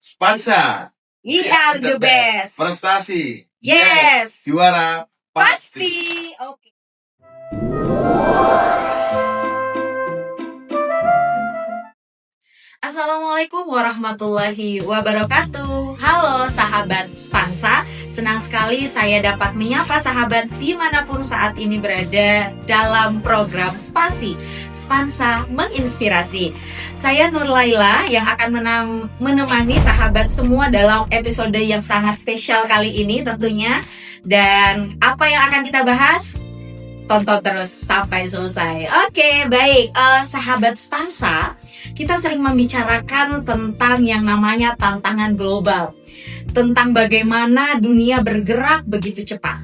Spansa. We are the best. Prestasi. Yes. Juara Pasti. Oke. Assalamualaikum warahmatullahi wabarakatuh. Halo sahabat Spansa, senang sekali saya dapat menyapa sahabat dimanapun saat ini berada dalam program Spasi Spansa Menginspirasi. Saya Nur Laila yang akan menemani sahabat semua dalam episode yang sangat spesial kali ini tentunya. Dan apa yang akan kita bahas? Tonton terus sampai selesai. Oke, baik. Sahabat Spansa, kita sering membicarakan tentang yang namanya tantangan global. Tentang bagaimana dunia bergerak begitu cepat.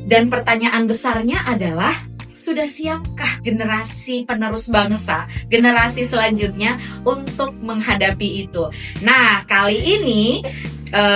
Dan pertanyaan besarnya adalah, sudah siapkah generasi penerus bangsa, generasi selanjutnya untuk menghadapi itu? Nah, kali ini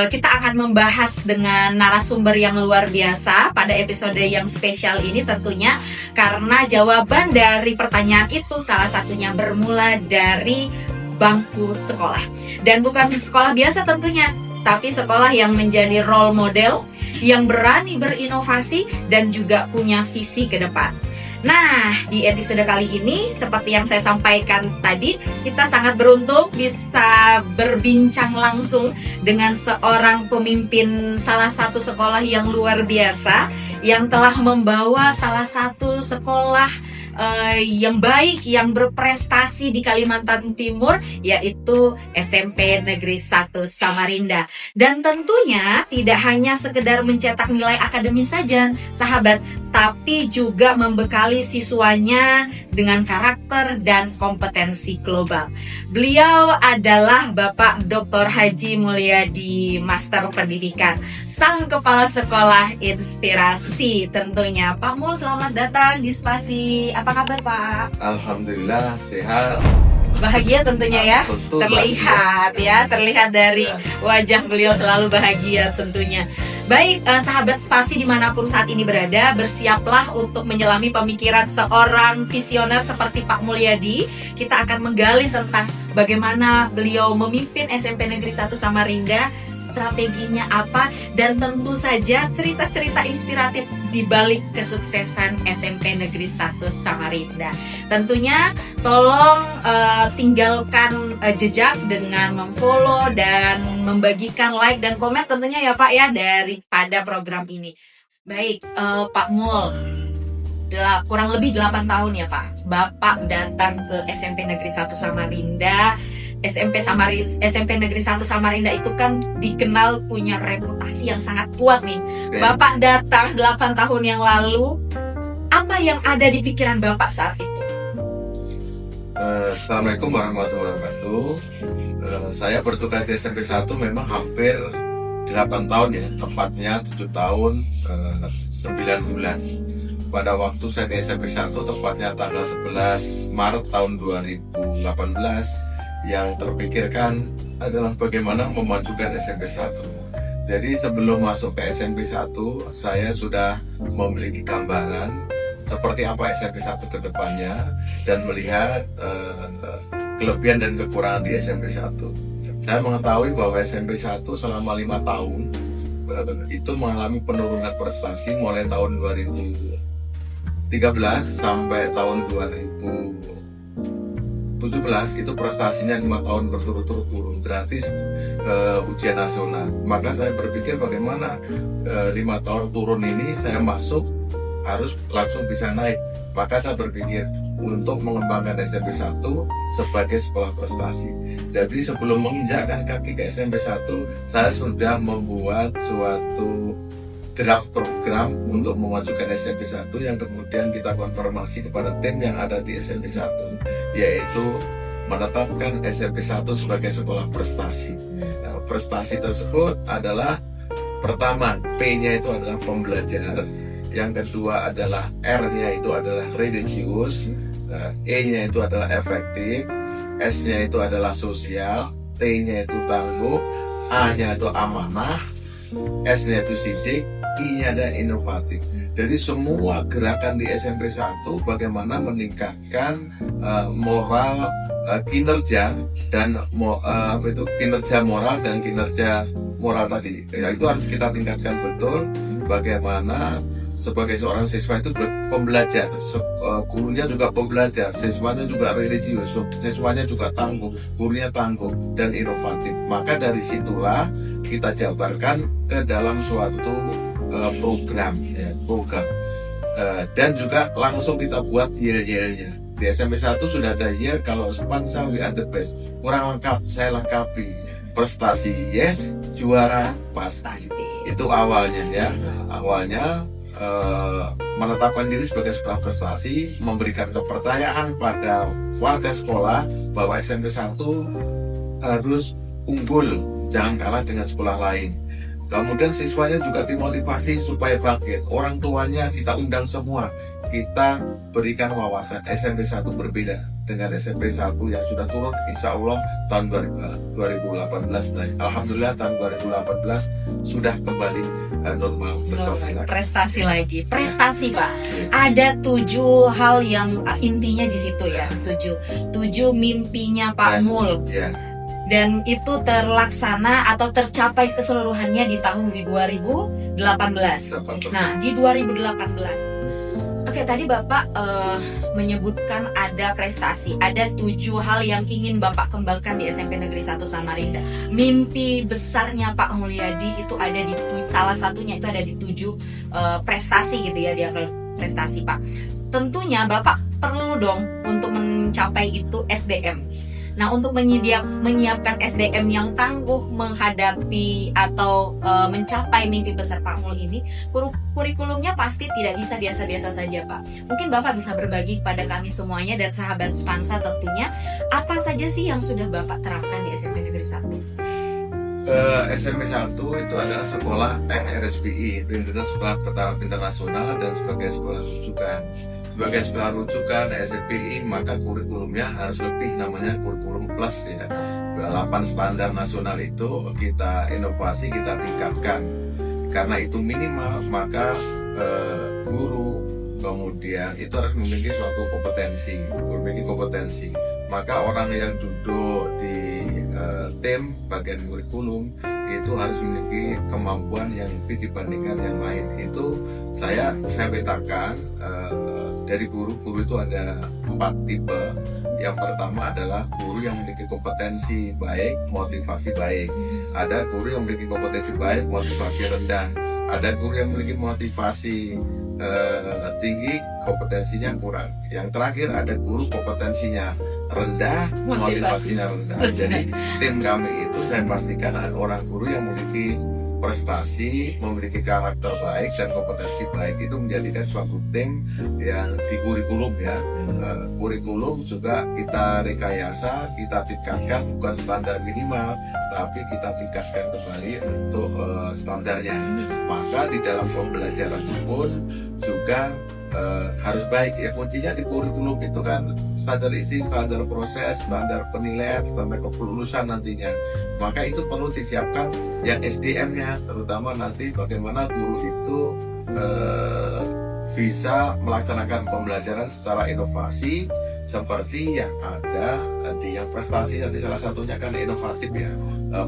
kita akan membahas dengan narasumber yang luar biasa pada episode yang spesial ini tentunya, karena jawaban dari pertanyaan itu salah satunya bermula dari bangku sekolah. Dan bukan sekolah biasa tentunya, tapi sekolah yang menjadi role model, yang berani berinovasi dan juga punya visi ke depan. Nah, di episode kali ini, seperti yang saya sampaikan tadi, kita sangat beruntung bisa berbincang langsung dengan seorang pemimpin salah satu sekolah yang luar biasa, yang telah membawa salah satu sekolah yang baik, yang berprestasi di Kalimantan Timur, yaitu SMP Negeri 1 Samarinda. Dan tentunya tidak hanya sekedar mencetak nilai akademis saja, sahabat, tapi juga membekali siswanya dengan karakter dan kompetensi global. Beliau adalah Bapak Dr. Haji Mulyadi, Master Pendidikan, sang kepala sekolah inspirasi tentunya. Pak Mul, selamat datang di Spasi. Apa kabar, Pak? Alhamdulillah sehat. Bahagia tentunya ya. Tentu Terlihat bahagia. ya, terlihat dari wajah beliau selalu bahagia tentunya. Baik, sahabat Spasi dimanapun saat ini berada, bersiaplah untuk menyelami pemikiran seorang visioner seperti Pak Mulyadi. Kita akan menggali tentang bagaimana beliau memimpin SMP Negeri 1 Samarinda, strateginya apa, dan tentu saja cerita-cerita inspiratif di balik kesuksesan SMP Negeri 1 Samarinda. Tentunya tolong tinggalkan jejak dengan memfollow dan membagikan like dan komen tentunya ya Pak ya pada program ini. Baik, Pak Mul, kurang lebih 8 tahun ya Pak, Bapak datang ke SMP Negeri 1 Samarinda. SMP Negeri 1 Samarinda itu kan dikenal punya reputasi yang sangat kuat nih. Bapak datang 8 tahun yang lalu, apa yang ada di pikiran Bapak saat itu? Assalamualaikum warahmatullahi wabarakatuh. Saya bertugas di SMP 1 memang hampir 8 tahun ya, tepatnya 7 tahun 9 bulan. Pada waktu saya di SMP 1, tepatnya tanggal 11 Maret tahun 2018, yang terpikirkan adalah bagaimana memajukan SMP 1. Jadi sebelum masuk ke SMP 1, saya sudah memiliki gambaran seperti apa SMP 1 ke depannya dan melihat kelebihan dan kekurangan di SMP 1. Saya mengetahui bahwa SMP 1 selama 5 tahun itu mengalami penurunan prestasi mulai tahun 2013 sampai tahun 2017 itu prestasinya 5 tahun berturut-turut turun gratis ujian nasional. Maka saya berpikir bagaimana 5 tahun turun ini saya masuk harus langsung bisa naik. Maka saya berpikir untuk mengembangkan SMP 1 sebagai sekolah prestasi. Jadi sebelum menginjakkan kaki ke SMP 1, saya sudah membuat suatu draft program untuk memajukan SMP 1 yang kemudian kita konfirmasi kepada tim yang ada di SMP 1, yaitu menetapkan SMP 1 sebagai sekolah prestasi. Nah, prestasi tersebut adalah pertama, P-nya itu adalah pembelajar, yang kedua adalah R-nya itu adalah religius, E-nya itu adalah efektif, S-nya itu adalah sosial, T-nya itu tangguh, A-nya itu amanah, S-nya itu sidik, I-nya ada inovatif. Jadi semua gerakan di SMP 1 bagaimana meningkatkan moral kinerja dan kinerja moral dan kinerja moral tadi ya, itu harus kita tingkatkan betul. Bagaimana sebagai seorang siswa itu pembelajar, gurunya juga pembelajar, siswanya juga religius, siswanya juga tangguh, gurunya tangguh dan inovatif. Maka dari situlah kita jabarkan ke dalam suatu program dan juga langsung kita buat yel-yelnya. Di SMP 1 sudah ada yel, kalau Spansa we are the best, kurang lengkap saya lengkapi, prestasi yes, juara pasti. Itu awalnya ya, awalnya menetapkan diri sebagai sebuah prestasi, memberikan kepercayaan pada warga sekolah bahwa SMP 1 harus unggul, jangan kalah dengan sekolah lain. Kemudian siswanya juga dimotivasi supaya bangkit. Orang tuanya kita undang semua, kita berikan wawasan. SMP 1 berbeda dengan SMP 1 yang sudah turun, insya Allah tahun 2018. Alhamdulillah tahun 2018 sudah kembali normal prestasi lagi. Prestasi Pak, ada 7 hal yang intinya di situ ya, 7 mimpinya Pak Mul. Dan itu terlaksana atau tercapai keseluruhannya di tahun 2018. Nah, di 2018. Oke, tadi Bapak menyebutkan ada prestasi, ada 7 hal yang ingin Bapak kembangkan di SMP Negeri 1 Samarinda. Mimpi besarnya Pak Mulyadi itu ada di salah satunya itu ada di 7 prestasi gitu ya, dia prestasi Pak. Tentunya Bapak perlu dong untuk mencapai itu SDM. Nah, untuk menyiapkan SDM yang tangguh menghadapi atau mencapai mimpi besar Pak Mul ini, kurikulumnya pasti tidak bisa biasa-biasa saja Pak. Mungkin Bapak bisa berbagi kepada kami semuanya dan sahabat Spansa tentunya, apa saja sih yang sudah Bapak terapkan di SMP Negeri 1? SMP 1 itu adalah sekolah NRSPI, Rintisan Sekolah Bertaraf Internasional, dan sebagai sekolah rujukan. Sebagai sekolah rujukan SPI, maka kurikulumnya harus lebih, namanya kurikulum plus ya. 8 standar nasional itu kita inovasi, kita tingkatkan. Karena itu minimal, maka guru kemudian itu harus memiliki suatu kompetensi. Maka orang yang duduk di tim bagian kurikulum itu harus memiliki kemampuan yang lebih dibandingkan yang lain. Itu saya petakan. Dari guru-guru itu ada 4 tipe. Yang pertama adalah guru yang memiliki kompetensi baik, motivasi baik. Ada guru yang memiliki kompetensi baik, motivasi rendah. Ada guru yang memiliki motivasi tinggi, kompetensinya kurang. Yang terakhir ada guru kompetensinya rendah, motivasinya rendah. Jadi tim kami itu saya pastikan ada orang guru yang memiliki prestasi, memiliki karakter baik dan kompetensi baik, itu menjadikan suatu tim yang di kurikulum ya. Kurikulum juga kita rekayasa, kita tingkatkan, bukan standar minimal, tapi kita tingkatkan kembali untuk standarnya. Maka di dalam pembelajaran pun juga harus baik ya, kuncinya di kurikulum itu kan, standar isi, standar proses, standar penilaian, standar kelulusan nantinya. Maka itu perlu disiapkan yang SDM-nya, terutama nanti bagaimana guru itu bisa melaksanakan pembelajaran secara inovasi seperti yang ada di yang prestasi. Nanti salah satunya kan inovatif ya,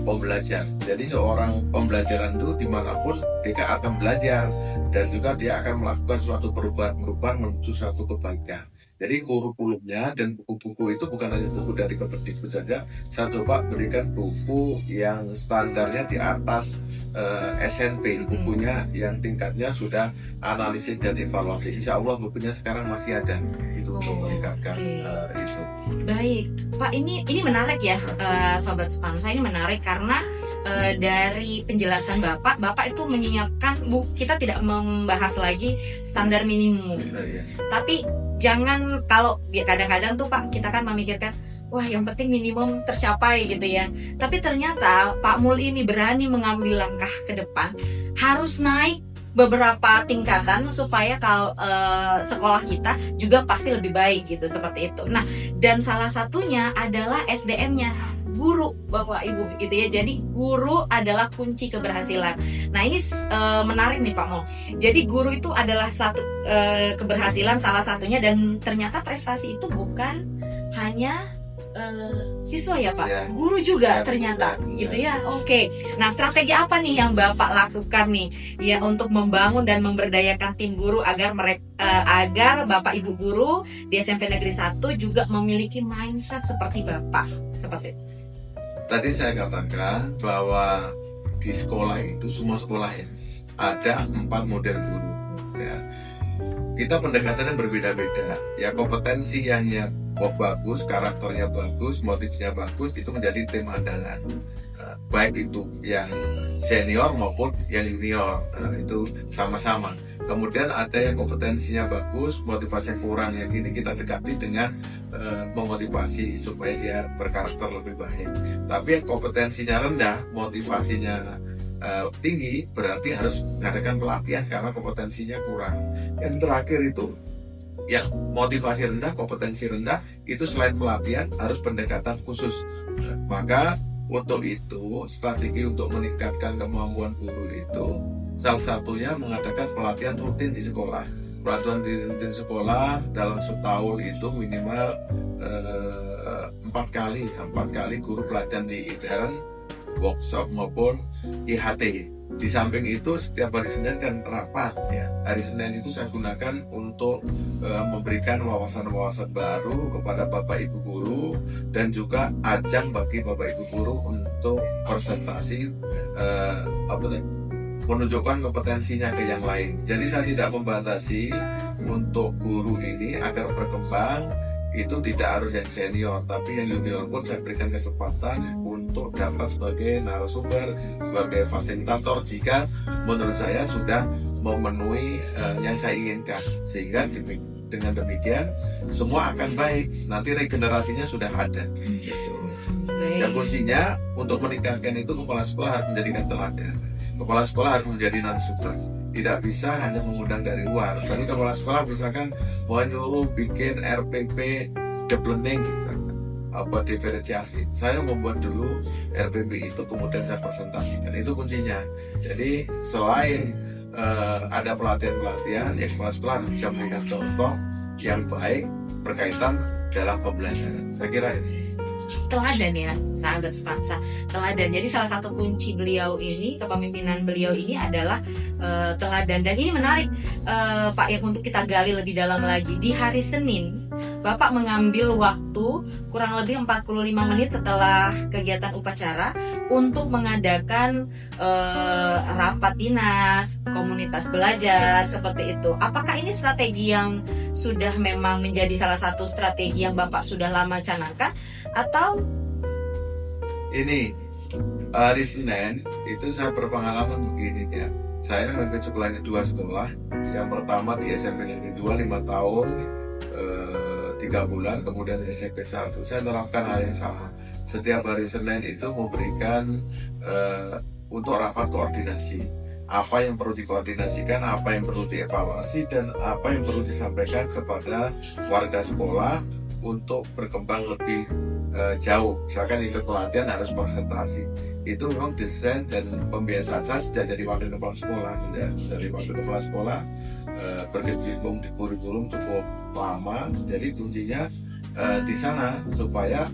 pembelajar. Jadi seorang pembelajaran itu dimanapun dia akan belajar dan juga dia akan melakukan suatu perubahan menuju suatu kebaikan. Jadi kurikulumnya dan buku-buku itu bukan hanya buku dari Kemendikbud saja. Saya coba berikan buku yang standarnya di atas SNP, bukunya yang tingkatnya sudah analisis dan evaluasi. Insya Allah bukunya sekarang masih ada. Itu untuk meningkatkan itu. Baik, Pak, ini menarik ya, Sobat Spansa, ini menarik karena dari penjelasan Bapak itu menyiapkan kita tidak membahas lagi standar minimum, tapi jangan, kalau kadang-kadang tuh Pak, kita kan memikirkan wah yang penting minimum tercapai gitu ya, tapi ternyata Pak Mul ini berani mengambil langkah ke depan, harus naik beberapa tingkatan supaya kalau sekolah kita juga pasti lebih baik gitu, seperti itu. Nah, dan salah satunya adalah SDM-nya, guru Bapak Ibu gitu ya. Jadi guru adalah kunci keberhasilan. Nah, ini menarik nih Pak Mul. Jadi guru itu adalah satu keberhasilan salah satunya, dan ternyata prestasi itu bukan hanya siswa ya Pak, Ya. guru juga Ya, ternyata, ya. gitu ya. Oke. Nah, strategi apa nih yang Bapak lakukan nih, ya untuk membangun dan memberdayakan tim guru agar agar Bapak Ibu guru di SMP Negeri 1 juga memiliki mindset seperti Bapak, seperti itu. Tadi saya katakan bahwa di sekolah itu, semua sekolah ya, ada 4 model guru. Ya. Kita pendekatannya berbeda-beda. Ya, kompetensi yang bagus, karakternya bagus, motifnya bagus, itu menjadi tema andalan. Baik itu yang senior maupun yang junior, itu sama-sama. Kemudian ada yang kompetensinya bagus, motivasinya kurang, yang ini kita dekati dengan memotivasi supaya dia berkarakter lebih baik. Tapi yang kompetensinya rendah, motivasinya tinggi, berarti harus mengadakan pelatihan karena kompetensinya kurang. Yang terakhir itu yang motivasi rendah, kompetensi rendah, itu selain pelatihan harus pendekatan khusus. Maka untuk itu, strategi untuk meningkatkan kemampuan guru itu salah satunya mengadakan pelatihan rutin di sekolah. Pelatihan rutin di sekolah dalam setahun itu minimal 4 kali guru pelatihan di intern, workshop maupun IHT. Di samping itu setiap hari Senin kan rapat ya. Hari Senin itu saya gunakan untuk memberikan wawasan-wawasan baru kepada Bapak Ibu guru dan juga ajang bagi Bapak Ibu guru untuk presentasi menunjukkan kompetensinya ke yang lain. Jadi saya tidak membatasi untuk guru ini agar berkembang. Itu tidak harus yang senior, tapi yang junior pun saya berikan kesempatan untuk dapat sebagai narasumber, sebagai fasilitator jika menurut saya sudah memenuhi yang saya inginkan. Sehingga dengan demikian semua akan baik, nanti regenerasinya sudah ada. Gitu. Yang kuncinya untuk meningkatkan itu kepala sekolah harus menjadikan teladan. Kepala sekolah harus menjadi narasumber. Tidak bisa hanya mengundang dari luar. Tadi kepala sekolah misalkan mau nyuruh bikin RPP deep learning gitu, diferensiasi. Saya membuat dulu RPP itu, kemudian saya presentasikan. Itu kuncinya. Jadi selain ada pelatihan-pelatihan, ya kepala sekolah harus bisa memberikan contoh yang baik berkaitan dalam pembelajaran. Saya kira ini. Teladan ya, sahabat Spansa, teladan. Jadi salah satu kunci beliau ini, kepemimpinan beliau ini adalah teladan. Dan ini menarik Pak, yang untuk kita gali lebih dalam lagi. Di hari Senin Bapak mengambil waktu kurang lebih 45 menit setelah kegiatan upacara untuk mengadakan rapat dinas, komunitas belajar, seperti itu. Apakah ini strategi yang sudah memang menjadi salah satu strategi yang Bapak sudah lama canangkan, atau ini hari Senin itu saya berpengalaman begini ya. Saya mengikuti sekolahnya 2 sekolah. Yang pertama di SMP Negeri 2 5 tahun 3 bulan, kemudian di SMP 1 saya terapkan hal yang sama. Setiap hari Senin itu memberikan untuk rapat koordinasi, apa yang perlu dikoordinasikan, apa yang perlu dievaluasi, dan apa yang perlu disampaikan kepada warga sekolah untuk berkembang lebih jauh. Misalkan ikut pelatihan harus presentasi. Itu memang desain dan pembiasaan saya sejak jadi wakil kepala sekolah. Dari wakil kepala sekolah berkecimpung di kurikulum cukup lama. Jadi kuncinya di sana supaya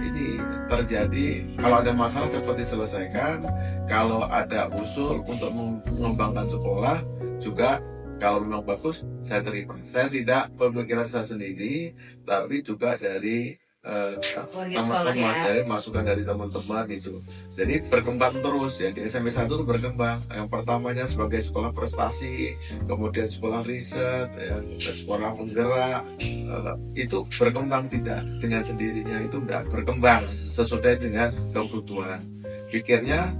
ini terjadi, kalau ada masalah cepat diselesaikan, kalau ada usul untuk mengembangkan sekolah juga, kalau memang bagus saya terima. Saya tidak pemikiran saya sendiri, tapi juga dari teman-teman, dari masukan dari teman-teman itu. Jadi berkembang terus ya. Di SMP 1 itu berkembang. Yang pertamanya sebagai sekolah prestasi, kemudian sekolah riset, ya, sekolah penggerak, itu berkembang tidak dengan sendirinya, itu tidak berkembang sesuai dengan kebutuhan. Pikirnya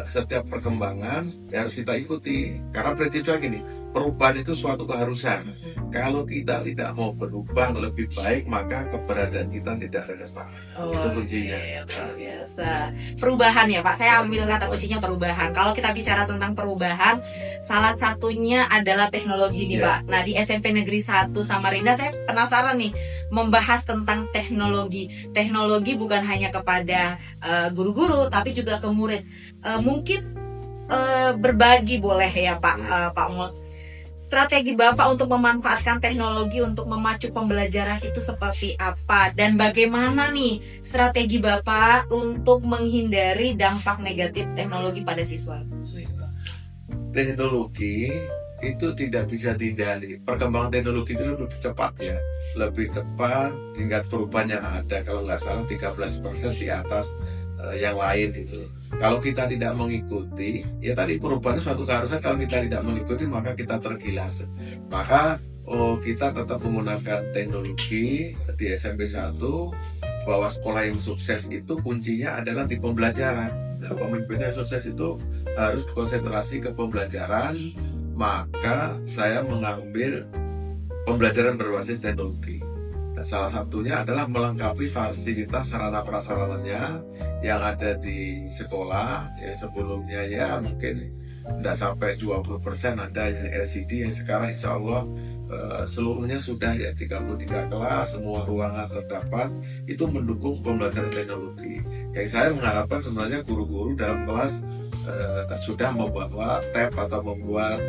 setiap perkembangan ya harus kita ikuti, karena prinsipnya gini, perubahan itu suatu keharusan. Kalau kita tidak mau berubah lebih baik, maka keberadaan kita tidak relevan. Itu kuncinya. Luar biasa. Perubahan ya Pak, saya ambil kata kuncinya perubahan. Kalau kita bicara tentang perubahan, salah satunya adalah teknologi nih Pak. Nah, di SMP Negeri 1 Samarinda saya penasaran nih membahas tentang teknologi. Teknologi bukan hanya kepada guru-guru, tapi juga ke murid. Mungkin berbagi boleh ya Pak, Pak Mot. strategi Bapak untuk memanfaatkan teknologi untuk memacu pembelajaran itu seperti apa? Dan bagaimana nih strategi Bapak untuk menghindari dampak negatif teknologi pada siswa? Teknologi itu tidak bisa dihindari. Perkembangan teknologi itu lebih cepat ya, lebih cepat. Tingkat perubahan yang ada kalau nggak salah 13% di atas yang lain itu. Kalau kita tidak mengikuti, ya tadi perubahan itu suatu keharusan. Kalau kita tidak mengikuti maka kita tergilas. Maka kita tetap menggunakan teknologi di SMP 1, bahwa sekolah yang sukses itu kuncinya adalah di pembelajaran. Nah, pemimpin yang sukses itu harus konsentrasi ke pembelajaran. Maka saya mengambil pembelajaran berbasis teknologi. Nah, salah satunya adalah melengkapi fasilitas sarana prasarananya yang ada di sekolah. Ya, sebelumnya ya mungkin tidak sampai 20% ada yang LCD, yang sekarang insya Allah seluruhnya sudah ya 33 kelas, semua ruangan terdapat, itu mendukung pembelajaran teknologi. Yang saya mengharapkan sebenarnya guru-guru dalam kelas sudah membawa tab atau membuat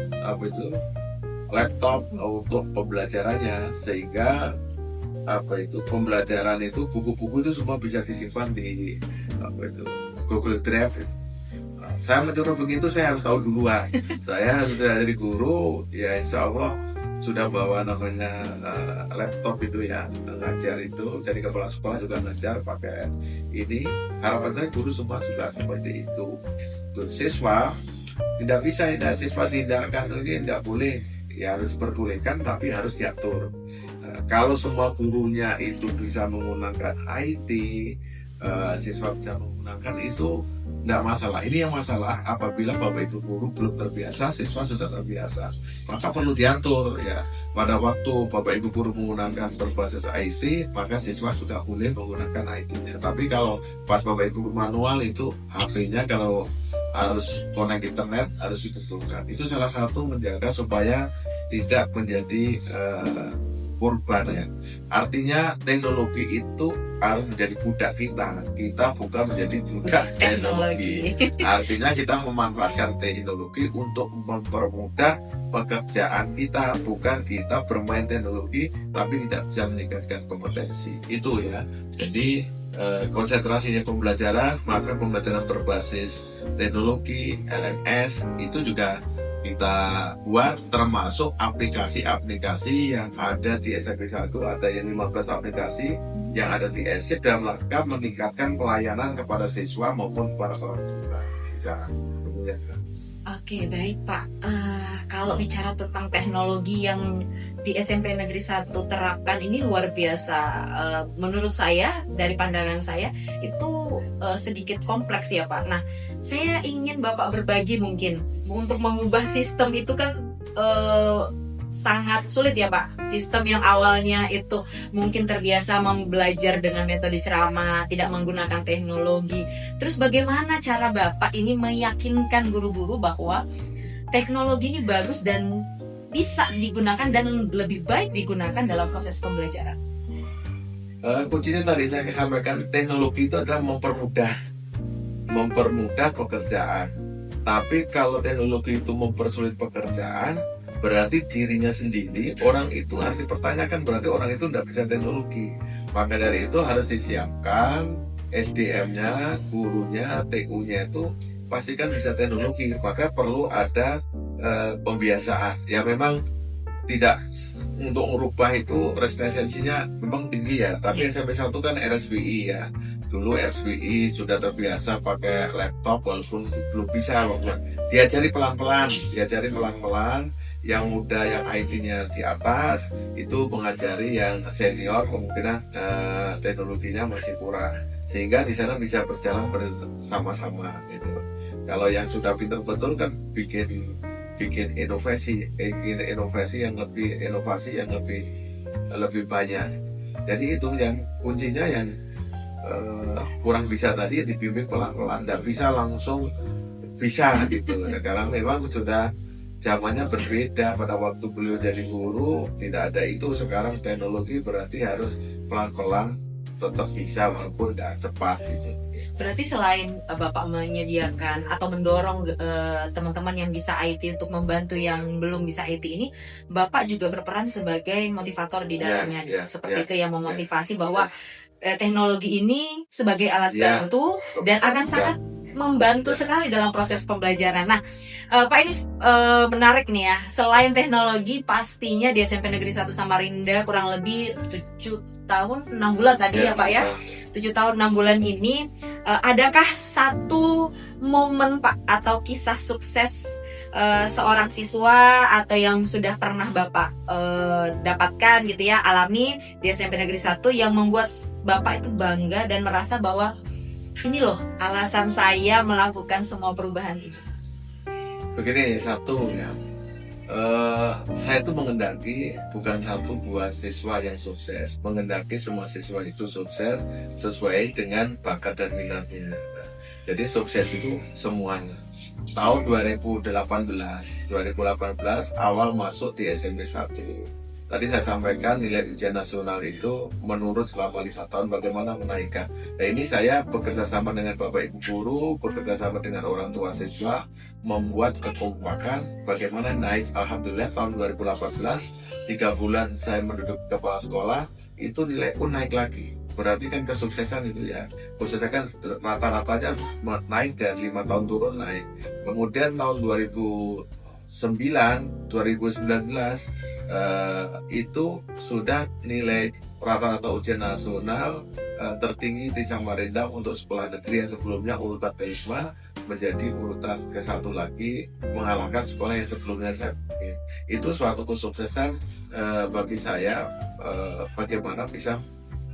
laptop untuk pembelajarannya, sehingga pembelajaran itu, buku-buku itu semua bisa disimpan di Google Drive. Saya menyuruh begitu, saya harus tahu duluan. Saya sudah dari guru, ya insya Allah sudah bawa namanya laptop itu ya, ngajar itu. Jadi kepala sekolah juga ngajar pakai ini. Harapan saya guru semua juga seperti itu. Untuk siswa tidak bisa, siswa dihindarkan, ini tidak boleh, ya harus diperbolehkan tapi harus diatur. Kalau semua gurunya itu bisa menggunakan IT, siswa bisa menggunakan itu, tidak masalah. Ini yang masalah apabila Bapak Ibu guru belum terbiasa, siswa sudah terbiasa, maka perlu diatur ya. Pada waktu Bapak Ibu guru menggunakan berbasis IT, maka siswa sudah boleh menggunakan IT-nya. Tapi kalau pas Bapak Ibu manual itu, HP-nya kalau harus connect internet harus dibetulkan. Itu salah satu menjaga supaya tidak menjadi korban ya. Artinya teknologi itu harus menjadi budak kita bukan menjadi budak teknologi. Artinya kita memanfaatkan teknologi untuk mempermudah pekerjaan kita, bukan kita bermain teknologi tapi tidak bisa meningkatkan kompetensi. Itu ya. Jadi konsentrasinya pembelajaran, maka pembelajaran berbasis teknologi LMS itu juga kita buat, termasuk aplikasi-aplikasi yang ada di SMP 1, ada yang 15 aplikasi yang ada di ESIP dalam rangka meningkatkan pelayanan kepada siswa maupun kepada orang tua. Bisa. Oke, baik Pak. Kalau bicara tentang teknologi yang di SMP Negeri 1 terapkan ini luar biasa. Menurut saya, dari pandangan saya itu sedikit kompleks ya Pak. Nah, saya ingin Bapak berbagi mungkin untuk mengubah sistem itu kan sangat sulit ya Pak. Sistem yang awalnya itu mungkin terbiasa belajar dengan metode ceramah, tidak menggunakan teknologi. Terus bagaimana cara Bapak ini meyakinkan guru-guru bahwa teknologi ini bagus dan bisa digunakan dan lebih baik digunakan dalam proses pembelajaran? Kuncinya tadi saya sampaikan, teknologi itu adalah mempermudah pekerjaan. Tapi kalau teknologi itu mempersulit pekerjaan, berarti dirinya sendiri, orang itu harus dipertanyakan, berarti orang itu tidak bisa teknologi. Maka dari itu harus disiapkan SDM-nya, gurunya, TU-nya itu pastikan bisa teknologi. Maka perlu ada pembiasaan. Ya memang tidak, untuk merubah itu resistensinya memang tinggi ya. Tapi SMP 1 kan RSBI ya. Dulu RSBI sudah terbiasa pakai laptop walaupun belum bisa. Diajari pelan-pelan. Yang muda, yang IT-nya di atas itu mengajari yang senior, kemungkinan teknologinya masih kurang, sehingga di sana bisa berjalan bersama-sama gitu. Kalau yang sudah pintar betul kan bikin inovasi yang lebih banyak. Jadi itu yang kuncinya, yang kurang bisa tadi dibimbing pelan-pelan, tidak bisa langsung bisa gitu. Karena memang sudah zamannya berbeda. Pada waktu beliau jadi guru tidak ada itu. Sekarang teknologi berarti harus pelan-pelan tetap bisa walaupun tidak cepat gitu. Berarti selain Bapak menyediakan atau mendorong teman-teman yang bisa IT untuk membantu yang belum bisa IT ini, Bapak juga berperan sebagai motivator di dalamnya, seperti itu yang memotivasi bahwa teknologi ini sebagai alat bantu dan akan sangat membantu sekali dalam proses pembelajaran. Nah, Pak, ini menarik nih ya. Selain teknologi, pastinya di SMP Negeri 1 Samarinda kurang lebih 7 tahun 6 bulan tadi ya Pak ya. 7 tahun 6 bulan ini, adakah satu momen Pak atau kisah sukses seorang siswa atau yang sudah pernah Bapak dapatkan gitu ya, alami di SMP Negeri 1 yang membuat Bapak itu bangga dan merasa bahwa ini loh alasan saya melakukan semua perubahan ini? Begini, satu ya, saya tuh mengendaki bukan satu dua siswa yang sukses, mengendaki semua siswa itu sukses sesuai dengan bakat dan minatnya. Jadi sukses itu semuanya. Tahun 2018 awal masuk di SMP 1. Tadi saya sampaikan nilai ujian nasional itu menurun selama 5 tahun bagaimana menaikkan. Nah, ini saya bekerja sama dengan Bapak Ibu guru, bekerja sama dengan orang tua siswa, membuat kekompakan bagaimana naik. Alhamdulillah tahun 2018, 3 bulan saya menduduki kepala sekolah, itu nilai pun naik lagi. Berarti kan kesuksesan itu ya, khususnya kan rata-ratanya naik dan 5 tahun turun naik. Kemudian tahun 2019 itu sudah nilai rata-rata ujian nasional tertinggi di Samarinda untuk sekolah negeri yang sebelumnya urutan ke-5 menjadi urutan ke-1 lagi, mengalahkan sekolah yang sebelumnya saya pilih. Itu suatu kesuksesan bagi saya, bagaimana bisa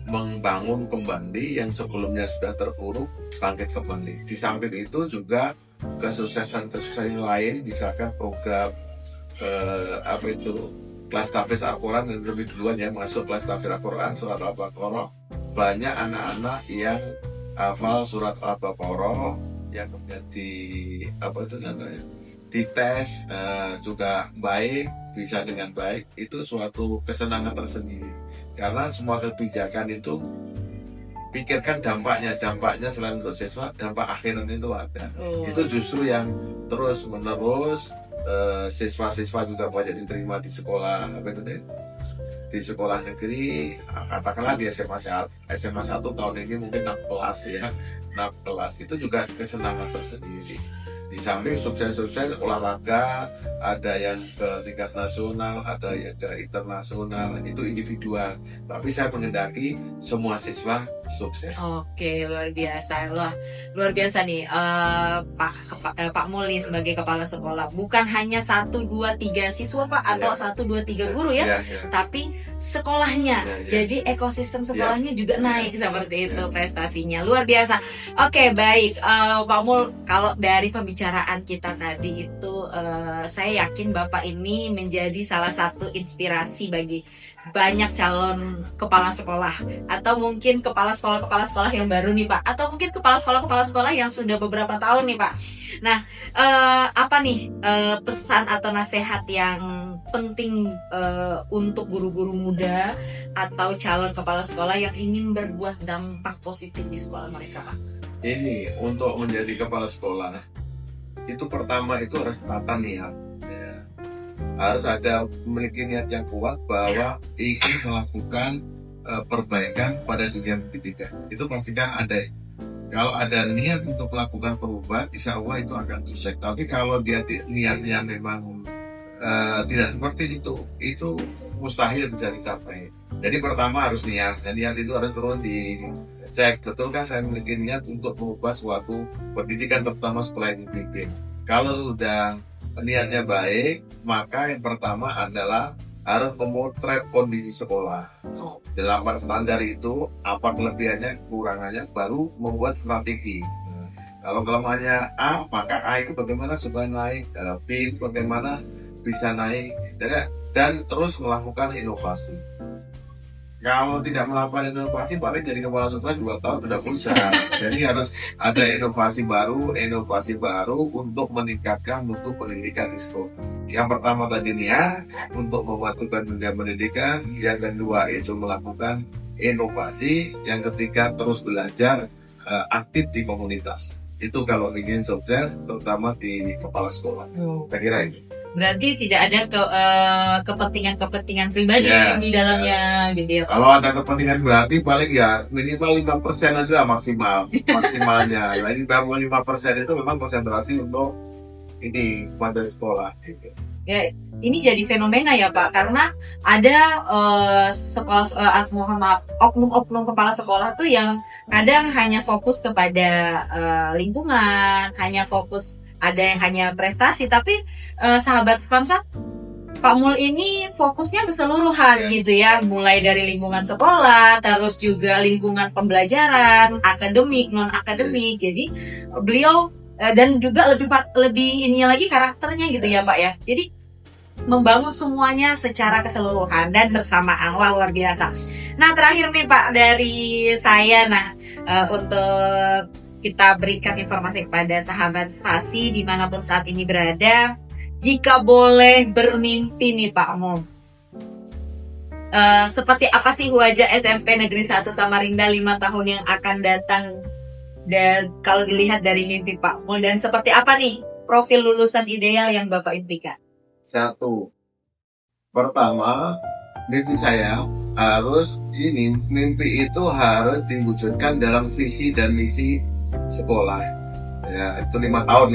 membangun kembali yang sebelumnya sudah terpuruk, bangkit kembali. Di samping itu juga kesuksesan lain, misalkan program kelas tahfiz Al-Quran yang lebih duluan ya, masuk kelas tahfiz Al-Quran surat Al-Baqarah. Banyak anak-anak yang hafal surat Al-Baqarah yang kemudian dites juga baik, bisa dengan baik. Itu suatu kesenangan tersendiri karena semua kebijakan itu pikirkan dampaknya selain untuk siswa, dampak akhirat itu ada. Itu justru yang terus menerus. Siswa-siswa juga banyak diterima di sekolah di sekolah negeri, katakanlah di SMA 1 tahun ini mungkin 6 kelas ya, 6 kelas. Itu juga kesenangan tersendiri. Di samping sukses-sukses olahraga, ada yang ke tingkat nasional, ada yang ke internasional, itu individual. Tapi saya mengendaki semua siswa sukses. Oke, luar biasa. Wah, luar biasa nih Pak Muli sebagai kepala sekolah. Bukan hanya 1, 2, 3 siswa Pak, atau 1, 2, 3 guru ya, tapi sekolahnya. Jadi ekosistem sekolahnya juga naik seperti itu prestasinya. Luar biasa. Oke, baik Pak Mul, kalau dari pembicaraan kita tadi itu saya yakin Bapak ini menjadi salah satu inspirasi bagi banyak calon kepala sekolah, atau mungkin kepala sekolah yang baru nih Pak, atau mungkin kepala sekolah yang sudah beberapa tahun nih Pak. Nah, apa nih pesan atau nasihat yang penting untuk guru-guru muda atau calon kepala sekolah yang ingin berbuat dampak positif di sekolah mereka Pak? Ini untuk menjadi kepala sekolah itu pertama itu harus tata niat ya. Harus ada memiliki niat yang kuat bahwa ingin melakukan perbaikan pada dunia pendidikan. Itu pastikan ada. Kalau ada niat untuk melakukan perubahan, insya Allah itu akan sukses. Tapi kalau dia niatnya memang tidak seperti itu mustahil bisa dicapai. Jadi pertama harus niat, dan niat itu harus terus dicek, betulkah saya memiliki niat untuk mengubah suatu pendidikan, terutama sekolah yang dipimpin. Kalau sudah niatnya baik, maka yang pertama adalah harus memotret kondisi sekolah. Dalam standar itu, apa kelebihannya, kekurangannya, baru membuat strategi. Kalau kelemahannya A, maka A itu bagaimana supaya naik, B itu bagaimana bisa naik, dan terus melakukan inovasi. Kalau tidak melakukan inovasi, paling jadi kepala sekolah 2 tahun sudah pusat. Jadi harus ada inovasi baru untuk meningkatkan mutu pendidikan di sekolah. Yang pertama tadi niat untuk mematukan dunia pendidikan, yang kedua itu melakukan inovasi, yang ketiga terus belajar aktif di komunitas. Itu kalau ingin sukses, terutama di kepala sekolah. Saya kira ini. Berarti tidak ada kepentingan pribadi Ya, di dalamnya gitu ya. Kalau ada kepentingan berarti paling ya minimal 5% aja maksimalnya. Nah, ini baru 5% itu memang konsentrasi untuk ini pada sekolah. Gitu. Ya, ini jadi fenomena ya Pak, karena ada oknum-oknum kepala sekolah tuh yang kadang hanya fokus kepada lingkungan, hanya fokus ada yang hanya prestasi, tapi sahabat Spansa, Pak Mul ini fokusnya keseluruhan gitu ya, mulai dari lingkungan sekolah, terus juga lingkungan pembelajaran, akademik, non akademik. Jadi beliau dan juga lebih ininya lagi karakternya gitu ya Pak ya. Jadi membangun semuanya secara keseluruhan dan bersamaan. Wah, luar biasa. Nah, terakhir nih Pak dari saya, untuk kita berikan informasi kepada sahabat Spasi dimanapun saat ini berada, jika boleh bermimpi nih Pak Mul, seperti apa sih wajah SMP Negeri 1 Samarinda 5 tahun yang akan datang, dan kalau dilihat dari mimpi Pak Mul, dan seperti apa nih profil lulusan ideal yang Bapak impikan? Satu, pertama, mimpi saya harus mimpi itu harus diwujudkan dalam visi dan misi sekolah. Ya, itu 5 tahun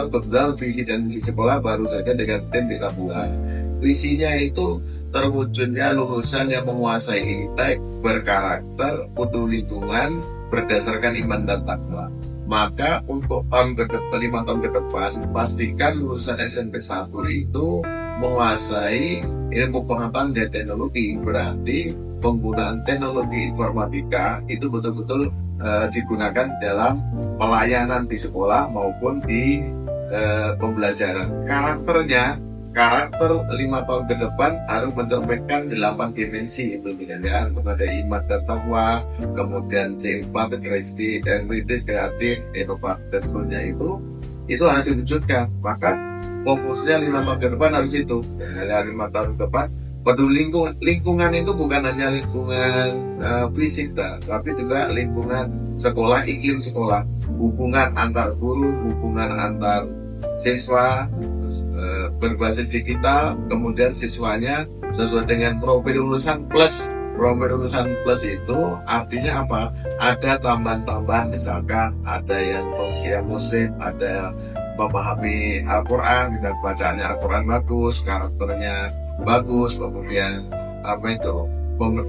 kebetulan visi dan misi sekolah baru saja dengan tim kita buat. Visinya itu terwujudnya lulusan yang menguasai intek, berkarakter, peduli lingkungan, berdasarkan iman dan takwa. Maka untuk 5 tahun ke depan, pastikan lulusan SMP 1 itu menguasai ilmu pengetahuan dan teknologi. Berarti penggunaan teknologi informatika itu betul-betul digunakan dalam pelayanan di sekolah maupun di pembelajaran. Karakter 5 tahun ke depan harus mencerminkan 8 dimensi itu, ya, kepada iman dan takwa, kemudian C4, kritis, kreatif, inovatif dan sebagainya itu harus diwujudkan. Maka fokusnya 5 tahun ke depan harus itu. Ya, 5 tahun ke depan peduli lingkungan itu bukan hanya lingkungan fisik, tapi juga lingkungan sekolah, iklim sekolah, hubungan antar guru, hubungan antar siswa, berbasis digital, kemudian siswanya sesuai dengan profil lulusan plus. Profil lulusan plus itu artinya apa? Ada tambahan-tambahan, misalkan ada yang muslim, ada yang memahami Al-Quran, dan bacaannya Al-Quran bagus, karakternya bagus, kemudian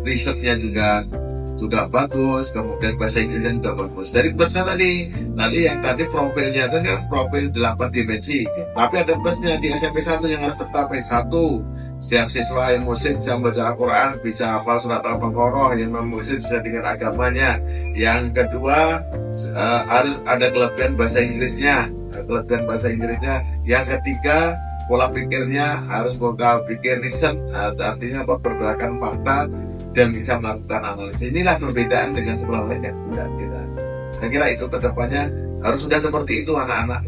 risetnya juga bagus, kemudian bahasa Inggrisnya juga bagus. Dari plusnya tadi yang tadi profilnya itu kan profil 8 dimensi, tapi ada plusnya di SMP 1 yang harus tercapai. 1, setiap siswa yang muslim bisa membaca Al-Quran, bisa hafal surat Al-Baqarah, yang non-muslim bisa dengan agamanya. Yang kedua, harus ada kelebihan bahasa Inggrisnya. Yang ketiga, pola pikirnya harus pola pikir riset, artinya pergerakan fakta dan bisa melakukan analisis. Inilah perbedaan dengan sekolah lain yang tidak. Saya kira itu kedepannya harus sudah seperti itu anak-anak.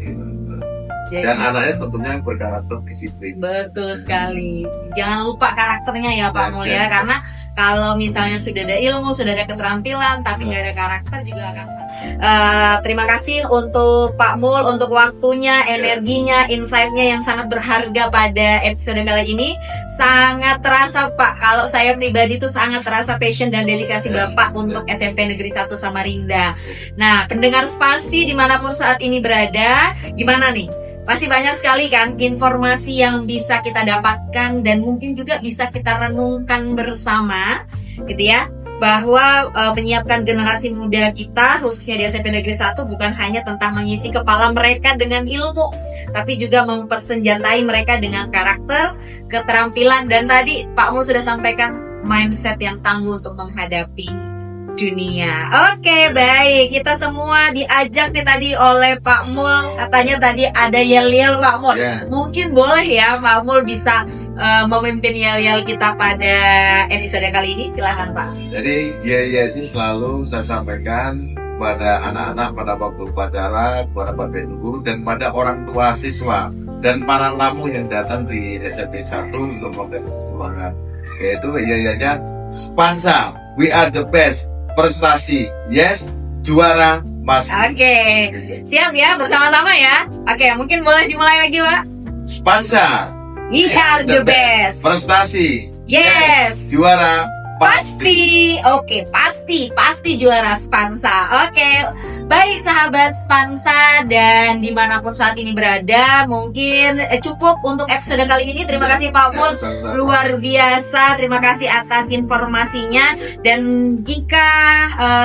Dan anaknya tentunya berkarakter disiplin. Betul sekali. Jangan lupa karakternya ya Pak Mul ya, karena kalau misalnya sudah ada ilmu, sudah ada keterampilan, tapi nggak ada karakter juga akan sama. Terima kasih untuk Pak Mul, untuk waktunya, energinya, insight-nya yang sangat berharga pada episode kali ini. Sangat terasa Pak, kalau saya pribadi tuh sangat terasa passion dan dedikasi Bapak untuk SMP Negeri 1 Samarinda. Nah, pendengar Spasi dimanapun saat ini berada, gimana nih? Pasti banyak sekali kan informasi yang bisa kita dapatkan dan mungkin juga bisa kita renungkan bersama gitu ya, bahwa menyiapkan generasi muda kita khususnya di SMP Negeri 1 bukan hanya tentang mengisi kepala mereka dengan ilmu, tapi juga mempersenjatai mereka dengan karakter, keterampilan, dan tadi Pak Mul sudah sampaikan mindset yang tangguh untuk menghadapi dunia. Oke, baik. Kita semua diajak nih tadi oleh Pak Mul. Katanya tadi ada yel-yel Pak Mul. Mungkin boleh ya Pak Mul bisa memimpin yel-yel kita pada episode kali ini. Silahkan Pak. Jadi yel-yel ini selalu saya sampaikan pada anak-anak pada waktu upacara, pada bapak guru, dan pada orang tua siswa dan para tamu yang datang di SMP 1 untuk memberi semangat. Yaitu yel-yelnya Spansa, we are the best. Prestasi, yes. Juara, pasti. Oke, siap ya bersama-sama ya. Oke, mungkin boleh dimulai lagi, Pak. Spansa, We are the best. prestasi, Yes. juara, Pasti, oke, pasti juara Spansa. Oke, baik sahabat Spansa dan dimanapun saat ini berada, mungkin cukup untuk episode kali ini. Terima kasih Pak Mul, luar biasa. Terima kasih atas informasinya. Dan jika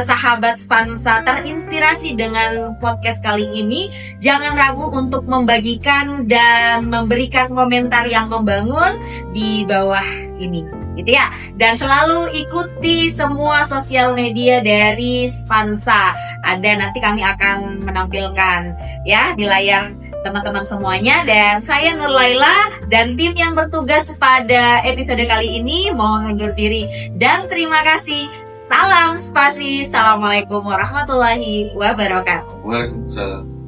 sahabat Spansa terinspirasi dengan podcast kali ini, jangan ragu untuk membagikan dan memberikan komentar yang membangun di bawah ini, gitu ya. Dan selalu ikuti semua sosial media dari Spansa. Ada nanti kami akan menampilkan ya di layar teman-teman semuanya. Dan saya Nur Laila dan tim yang bertugas pada episode kali ini mohon undur diri dan terima kasih. Salam spasi. Assalamualaikum warahmatullahi wabarakatuh. Waalaikumsalam.